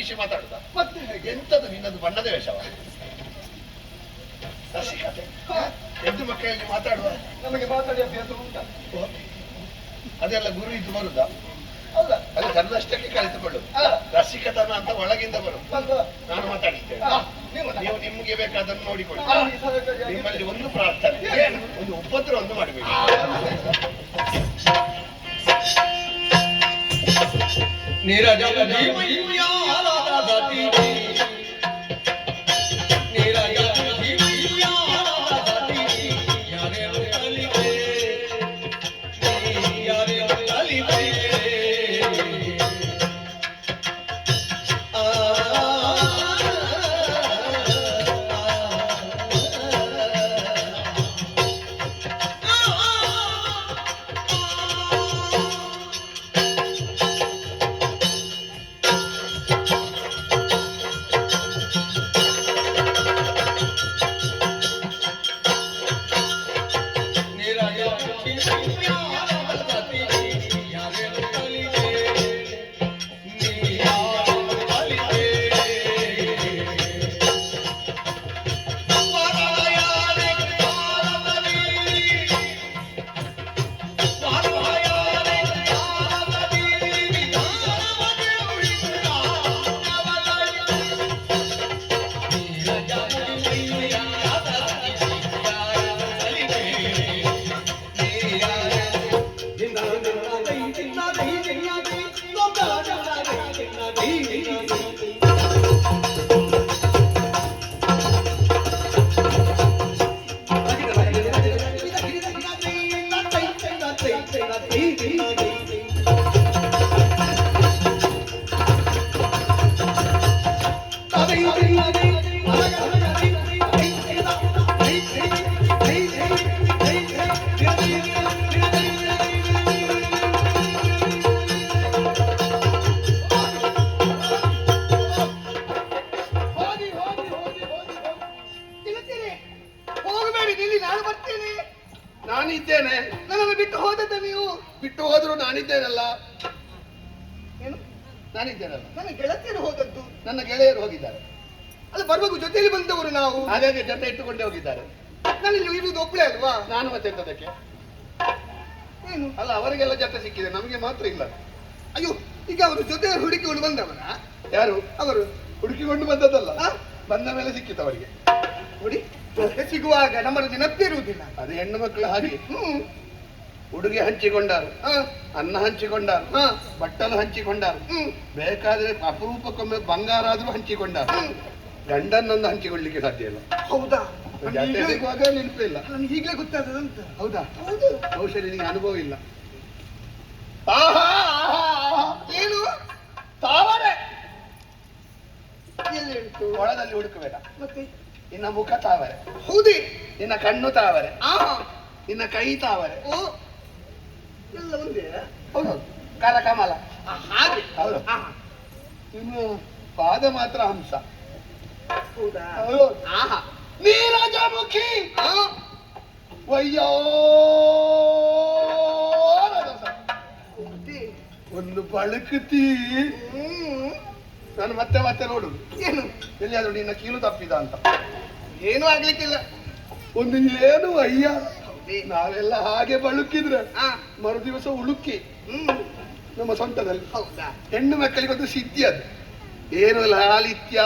ನಡುಗಿಸಿ ಮಾತಾಡುದ ಮತ್ತೆ ಎಂತದು ನಿನ್ನದು ಬಣ್ಣದ ವೇಷವ ರಸಿಕತೆ ಹೆಣ್ಣು ಮಕ್ಕಳಲ್ಲಿ ಮಾತಾಡುವ ನಮಗೆ ಮಾತಾಡಿ ಅಭ್ಯಾಸ ಉಂಟ ಅದೆಲ್ಲ ಗುರು ಇದ್ದು ಬರುದಾ ಹೌದಾ ಅದು ತನ್ನಷ್ಟಕ್ಕೆ ಕಲಿತುಕೊಳ್ಳುದು ರಸಿಕತನ ಅಂತ ಒಳಗಿಂದ ಬರುದು ನಾನು ಮಾತಾಡಿದ್ದೇನೆ ನೀವು ನಿಮ್ಗೆ ಬೇಕಾದನ್ನು ನೋಡಿಕೊಳ್ಳಿ ನಿಮ್ಮಲ್ಲಿ ಒಂದು ಪ್ರಾರ್ಥನೆ ಒಂದು ಉಪದ್ರ ಒಂದು ಮಾಡಬೇಕು ನಾನಿದ್ದೇನೆ. ನನ್ನನ್ನು ಬಿಟ್ಟು ಹೋದದ್ದ ನೀವು? ಬಿಟ್ಟು ಹೋದ್ರು ನಾನಿದ್ದೇನಲ್ಲ. ಏನು ನಾನಿದ್ದೇನಲ್ಲ. ನನ್ನ ಗೆಳತಿಯರು ಹೋದದ್ದು. ನನ್ನ ಗೆಳೆಯರು ಹೋಗಿದ್ದಾರೆ. ಅಲ್ಲ ಬರುವಾಗ ಜೊತೆಯಲ್ಲಿ ಬಂದವರು ನಾವು. ಹಾಗಾಗಿ ಜೊತೆ ಇಟ್ಟುಕೊಂಡೇ ಹೋಗಿದ್ದಾರೆ. ನಾನಿಲ್ಲಿ ಇರುವುದು ಒಬ್ಬಳೇ ಅಲ್ವಾ? ನಾನು ಮತ್ತೆ ಎಂತದಕ್ಕೆ ಏನು ಅಲ್ಲ, ಅವರಿಗೆಲ್ಲ ಜೊತೆ ಸಿಕ್ಕಿದೆ, ನಮಗೆ ಮಾತ್ರ ಇಲ್ಲ. ಅಯ್ಯೋ, ಈಗ ಅವರು ಜೊತೆ ಹುಡುಕಿಕೊಂಡು ಬಂದವರ? ಯಾರು? ಅವರು ಹುಡುಕಿಕೊಂಡು ಬಂದದ್ದಲ್ಲ, ಬಂದ ಮೇಲೆ ಸಿಕ್ಕಿತ್ತು ಅವರಿಗೆ. ನೋಡಿ, ಜೊತೆ ಸಿಗುವಾಗ ನಮ್ಮಲ್ಲಿ ನೆನಪಿರುವುದಿಲ್ಲ. ಅದು ಹೆಣ್ಣು ಮಕ್ಕಳು ಹಾಗೆ. ಉಡುಗೆ ಹಂಚಿಕೊಂಡಾರು, ಅನ್ನ ಹಂಚಿಕೊಂಡಾರು, ಬಟ್ಟಲು ಹಂಚಿಕೊಂಡಾರು, ಬೇಕಾದ್ರೆ ಅಪರೂಪಕ್ಕೊಮ್ಮೆ ಬಂಗಾರ ಆದ್ರೂ ಹಂಚಿಕೊಂಡಾರು. ಗಂಡನ್ನೊಂದು ಹಂಚಿಕೊಳ್ಳಿಕ್ಕೆ ಸಾಧ್ಯ ಇಲ್ಲ. ಹೌದಾ? ಜಾತಿ ಸಿಗುವಾಗ ನೆನಪಿಲ್ಲ. ನನಗೆ ಈಗಲೇ ಗೊತ್ತಾದಂತ. ಹೌದಾ? ಹೌದು. ಬಹುಶಃ ನಿನಗೆ ಅನುಭವ ಇಲ್ಲ. ಏನು ತಾವರೆ ಎಲ್ಲಿ ಉಂಟು? ಒಳದಲ್ಲಿ ಹುಡುಕಬೇಡ. ಮತ್ತೆ ನಿನ್ನ ಮುಖ ತಾವರೆ. ಹೌದೇ? ನಿನ್ನ ಕಣ್ಣು ತಾವರೆ. ಆಹಾ, ನಿನ್ನ ಕೈ ತಾವರೆ. ಓ, ಎಲ್ಲ ಒಂದೇ. ಹೌದು, ಕರಕಮಲ. ಹಾಗೆ. ಹೌದು. ಇನ್ನು ಪಾದ ಮಾತ್ರ ಹಂಸ. ಹೌದಾ? ಹೌದು. ಆಹಾ, ನೀರಜಮುಖಿ. ವಯ್ಯೋ ಒಂದು ಬಳುಕುತ್ತಿ. ನಾನು ಮತ್ತೆ ಮತ್ತೆ ನೋಡುದು. ಏನು? ಎಲ್ಲಿಯಾದ್ರೂ ನಿನ್ನ ಕೀಲು ತಪ್ಪಿದ ಅಂತ. ಏನು ಆಗ್ಲಿಕ್ಕಿಲ್ಲ. ಒಂದು ಏನು ಅಯ್ಯ, ನಾವೆಲ್ಲ ಹಾಗೆ ಬಳುಕಿದ್ರೆ ಮರು ದಿವಸ ಉಳುಕಿ ನಮ್ಮ ಸೊಂಟದಲ್ಲಿ. ಹೌದಾ? ಹೆಣ್ಣು ಮಕ್ಕಳಿಗೆ ಒಂದು ಸಿದ್ಧಿ ಅದು. ಏನು ಲಾಲಿತ್ಯ.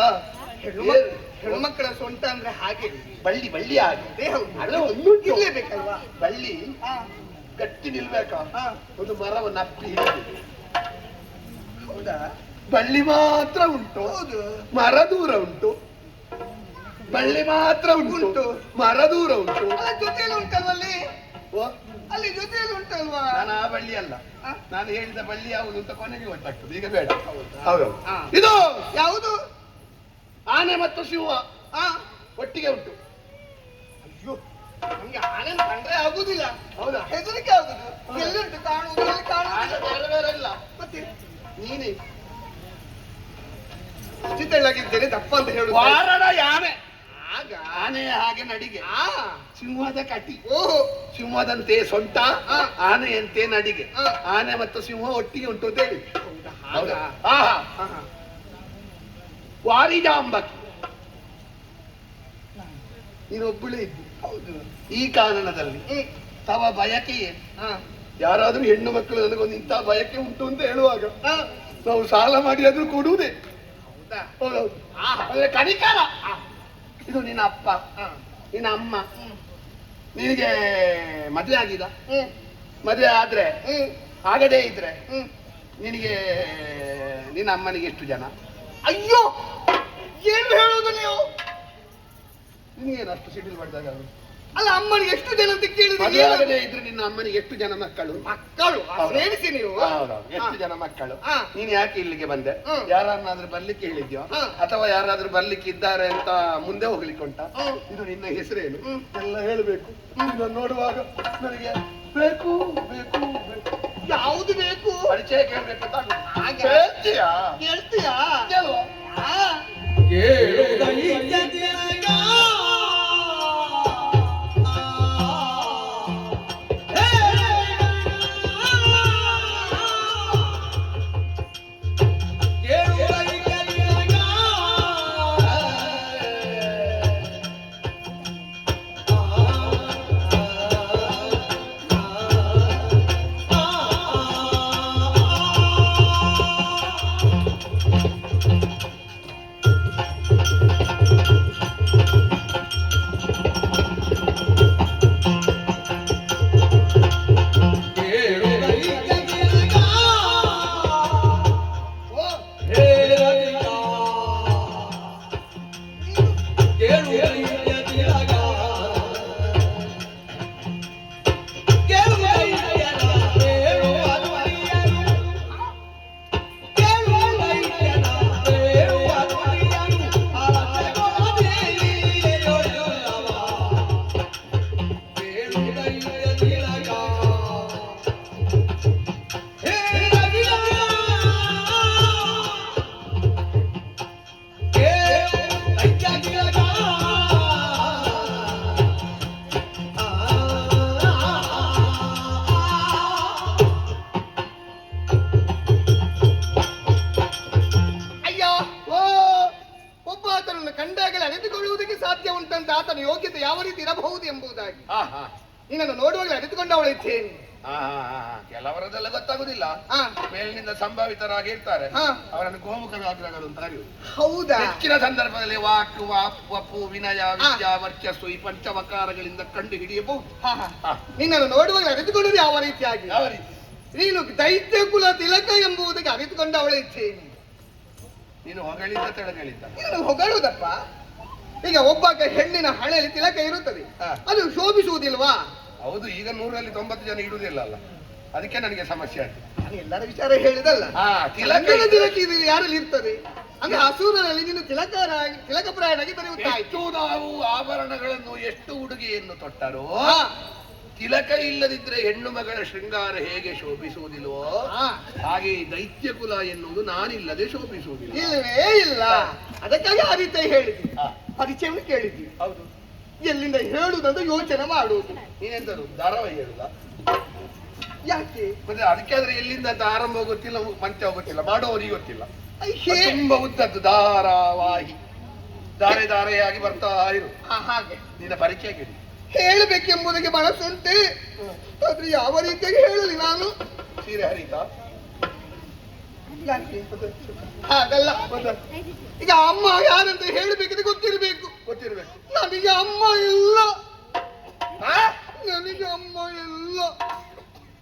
ಹೆಣ್ಣು ಮಕ್ಕಳ ಸೊಂಟ ಅಂದ್ರೆ ಹಾಗೆ ಬಳ್ಳಿ ಬಳ್ಳಿ ಹಾಗೆ. ಅಲ್ಲ, ಒಂದು ಇರ್ಲೇಬೇಕಲ್ವಾ? ಬಳ್ಳಿ ಗಟ್ಟಿ ನಿಲ್ಬೇಕಾ? ಒಂದು ಮರವನ್ನು ಅಪ್ಪಿ ಹಿಡಿದು. ಹೌದಾ? ಬಳ್ಳಿ ಮಾತ್ರ ಉಂಟು, ಹೌದು. ಮರ ದೂರ ಉಂಟು. ಬಳ್ಳಿ ಮಾತ್ರ ಉಂಟು, ಮರ ದೂರ ಉಂಟು. ಜೊತೆಯಲ್ಲಿ ಉಂಟಲ್ವ ಅಲ್ಲಿ? ಅಲ್ಲಿ ಜೊತೆಯಲ್ಲಿ ಉಂಟಲ್ವಾ? ನಾನು ಆ ಬಳ್ಳಿ ಅಲ್ಲ, ನಾನು ಹೇಳಿದ ಬಳ್ಳಿ ಯಾವುದು ಅಂತ ಕೊನೆಗೆ ಗೊತ್ತಾಗ್ತದೆ. ಈಗ ಬೇಡ. ಹೌದು. ಇದು ಯಾವುದು? ಆನೆ ಮತ್ತು ಸಿಂಹ ಒಟ್ಟಿಗೆ ಉಂಟು. ಅಯ್ಯೋ, ನಮ್ಗೆ ಆನೆ ಕಂಡ್ರೆ ಆಗುದಿಲ್ಲ. ಹೌದಾ? ಹೆದರಿಕೆ ಆಗುದು. ಎಲ್ಲಿಂಟು ಕಾಣುವುದು? ಎಲ್ಲಿ ಕಾಣುವುದು? ಬೇರೆ ಬೇರೆ ಇಲ್ಲ. ಮತ್ತೆ ನೀನೇ ಚಿತ್ತಳಾಗಿದ್ದೇನೆ ದಪ್ಪ ಅಂತ ಹೇಳುದು. ವಾರಣ ಯಾನೆ. ಆಗ ಆನೆಯ ಹಾಗೆ ನಡಿಗೆ, ಸಿಂಹದ ಕಟಿ. ಓಹೋ, ಸಿಂಹದಂತೆ ಸೊಂಟ, ಆನೆಯಂತೆ ನಡಿಗೆ. ಆನೆ ಮತ್ತು ಸಿಂಹ ಒಟ್ಟಿಗೆ ಉಂಟು ಅಂತ ಹೇಳಿ. ಹೌದಾ? ವಾರಿಜಾಂಬಕಿ ನೀನೊಬ್ಬಳೇ ಇದ್ದು. ಹೌದು. ಈ ಕಾರಣದಲ್ಲಿ ತವ ಬಯಕೆ ಏನು? ಹಾ. ಯಾರಾದ್ರೂ ಹೆಣ್ಣು ಮಕ್ಕಳು ನನಗೊಂದು ಇಂಥ ಬಯಕೆ ಉಂಟು ಅಂತ ಹೇಳುವಾಗ ಹಾ. ನಾವು ಸಾಲ ಮಾಡಿ ಆದ್ರೂ ಕೊಡುವುದೇ. ಹೌದಾ? ಹೌದೌದು. ಆಹಾ. ಅಂದ್ರೆ ಕನಿಕಾರ. ಹಾ. ಇದು ನಿನ್ನ ಅಪ್ಪ, ಹಾ. ನಿನ್ನ ಅಮ್ಮ, ಹ್ಮ್. ನಿನಗೆ ಮದುವೆ ಆಗಿದ. ಹ್ಮ್. ಮದುವೆ ಆದ್ರೆ ಹ್ಮ್. ಆಗದೇ ಇದ್ರೆ ಹ್ಮ್. ನಿನಗೆ ನಿನ್ನ ಅಮ್ಮನಿಗೆ ಎಷ್ಟು ಜನ? ಅಯ್ಯೋ, ಏನು ಹೇಳುವುದು ನೀವು? ನಿನಗೇನು ಅಷ್ಟು ಸಿಡಿಲ್ ಮಾಡಿದಾಗ ಅಲ್ಲ, ಅಮ್ಮನಿಗೆ ಎಷ್ಟು ಜನ ಅಂತ ಕೇಳಿದ್ರೆ ಮದುವೆ ಆಗದೇ ಇದ್ರೆ ನಿನ್ನ ಅಮ್ಮನಿಗೆ ಎಷ್ಟು ಜನ ಮಕ್ಕಳು? ಮಕ್ಕಳು ಹೌದು. ಸೇರಿಸಿ ನೀವು. ಹೌದೌದು. ಎಷ್ಟು ಜನ ಮಕ್ಕಳು? ಹಾ. ನೀನ್ ಯಾಕೆ ಇಲ್ಲಿಗೆ ಬಂದೆ? ಹ್ಮ್. ಯಾರನ್ನಾದ್ರೂ ಬರ್ಲಿಕ್ಕೆ ಹೇಳಿದ್ಯೋ ಹಾ. ಅಥವಾ ಯಾರಾದ್ರೂ ಬರ್ಲಿಕ್ಕೆ ಇದ್ದಾರೆ ಅಂತ ಮುಂದೆ ಹೋಗ್ಲಿಕ್ಕೆ ಉಂಟ? ಹ್ಮ್. ಇದು ನಿನ್ನ ಹೆಸರೇನು ಹ್ಮ್. ಎಲ್ಲ ಹೇಳ್ಬೇಕು. ಇದನ್ನ ನೋಡುವಾಗ ನನಗೆ ಬೇಕು ಬೇಕು ಬೇಕು. ಯಾವುದು ಬೇಕು? ಪರಿಚಯ ಕೇಳ್ಬೇಕು ಅಂತ ಆಗುತ್ತೆ. ಹಾಗೆ. ಕೇಳ್ತೀಯಾ? ಕೇಳ್ತೀಯಾ? ಕೇಳುವ. ಹಾ. ಕಂಡಾಗಲೇ ಅರಿತುಕೊಳ್ಳುವುದಕ್ಕೆ ಸಾಧ್ಯ ಉಂಟಂತ ಆತನ ಯೋಗ್ಯತೆ ಯಾವ ರೀತಿ ಇರಬಹುದು ಎಂಬುದಾಗಿ ನಿನ್ನನ್ನು ನೋಡುವಾಗಲೇ ಅರಿತುಕೊಂಡವಳಿದ್ದೇನೆ. ಕೆಲವರದೆಲ್ಲ ಗೊತ್ತಾಗುದಿಲ್ಲ. ಮೇಲಿನಿಂದ ಸಂಭಾವಿತರಾಗಿ ಇರ್ತಾರೆ, ಹಾ. ಅವರನ್ನು ಗೋಮುಖರಾಗ್ರಗಳು ಅಂತ ಅರಿವು. ಹೌದಾ? ಹೆಚ್ಚಿನ ಸಂದರ್ಭದಲ್ಲಿ ವಾಕ್ ವಾಪ್ ವಪು ವಿನಯ ವಿದ್ಯಾ ವರ್ಚಸ್ಸು ಈ ಪಂಚವಕಾರಗಳಿಂದ ಕಂಡು ಹಿಡಿಯಬಹುದು. ನಿನ್ನನ್ನು ನೋಡುವಾಗಲೇ ಅರಿತುಕೊಳ್ಳುವುದು ಯಾವ ರೀತಿಯಾಗಿ? ಯಾವ ರೀತಿ? ನೀನು ದೈತ್ಯ ಕುಲ ತಿಲಕ ಎಂಬುದಕ್ಕೆ ಅರಿತುಕೊಂಡವಳಿದ್ದೇನೆ. ನೀನು ಹೊಗಳಿದ್ದ ತೆಳಗಳಿದ್ದ ನೀನು ಹೊಗಳುವುದಪ್ಪ. ಈಗ ಒಬ್ಬ ಹೆಣ್ಣಿನ ಹಣೆಯಲ್ಲಿ ತಿಲಕ ಇರುತ್ತದೆ, ಹಾ. ಅದು ಶೋಭಿಸುವುದಿಲ್ವಾ? ಹೌದು, ಈಗ 100ರಲ್ಲಿ 90 ಜನ ಇಡುವುದಿಲ್ಲ ಅಲ್ಲ, ಅದಕ್ಕೆ ನನಗೆ ಸಮಸ್ಯೆ ಆಯ್ತು. ನಾನು ಎಲ್ಲರ ವಿಚಾರ ಹೇಳಿದಲ್ಲ. ತಿಲಕ ತಿಲಕ ಇದು ಯಾರಲ್ಲಿ ಇರ್ತದೆ ಅಂದ್ರೆ ಹಸೂರಲ್ಲಿ ನೀನು ತಿಲಕಪ್ರಾಯನಾಗಿ ಬರೆಯುತ್ತಾಯ್ತು. ನಾವು ಆಭರಣಗಳನ್ನು ಎಷ್ಟು ಉಡುಗೆಯನ್ನು ತೊಟ್ಟರೋ ತಿಲಕ ಇಲ್ಲದಿದ್ರೆ ಹೆಣ್ಣು ಮಗಳ ಶೃಂಗಾರ ಹೇಗೆ ಶೋಭಿಸುವುದಿಲ್ವೋ ಹಾಗೆ ದೈತ್ಯ ಕುಲ ಎನ್ನುವುದು ನಾನಿಲ್ಲದೆ ಶೋಭಿಸುವುದಿಲ್ಲ. ಇಲ್ಲವೇ ಇಲ್ಲ. ಅದಕ್ಕಾಗಿ ಆ ರೀತಿ ಹೇಳಿದ್ವಿ, ಪರಿಚಯವನ್ನು ಕೇಳಿದ್ವಿ. ಹೌದು, ಎಲ್ಲಿಂದ ಹೇಳುವುದಂತ ಯೋಚನೆ ಮಾಡುವುದು. ನೀನೆಂತರು ಧಾರಾವಾಹಿ ಹೇಳುದ? ಯಾಕೆ ಮತ್ತೆ ಅದಕ್ಕೆ ಆದ್ರೆ ಎಲ್ಲಿಂದ ಅಂತ ಆರಂಭ ಗೊತ್ತಿಲ್ಲ, ಮಂಚ ಗೊತ್ತಿಲ್ಲ, ಮಾಡೋರಿಗೆ ಗೊತ್ತಿಲ್ಲ. ಹೇ- ತುಂಬಾ ಉದ್ದದ್ದು ಧಾರಾವಾಹಿ, ಧಾರೆ ಧಾರೆಯಾಗಿ ಬರ್ತಾ ಇರು. ಹಾಗೆ ನಿನ್ನ ಪರಿಚಯ ಕೇಳಿ ಹೇಳಬೇಕೆಂಬುದಕ್ಕೆ ಮನಸ್ಸುಂಟೆ, ಆದ್ರೆ ಯಾವ ರೀತಿಯಾಗಿ ಹೇಳಲಿ ನಾನು? ಸೀರೆ ಹರಿತಾ? ಯಾಕೆ? ಹಾಗಲ್ಲ. ಈಗ ಅಮ್ಮ ಯಾರಂತ ಹೇಳಬೇಕಿದ್ರೆ ಗೊತ್ತಿರಬೇಕು. ಗೊತ್ತಿರ್ಬೇಕು. ನನಗೆ ಅಮ್ಮ ಇಲ್ಲ, ನನಗೆ ಅಮ್ಮ ಇಲ್ಲ.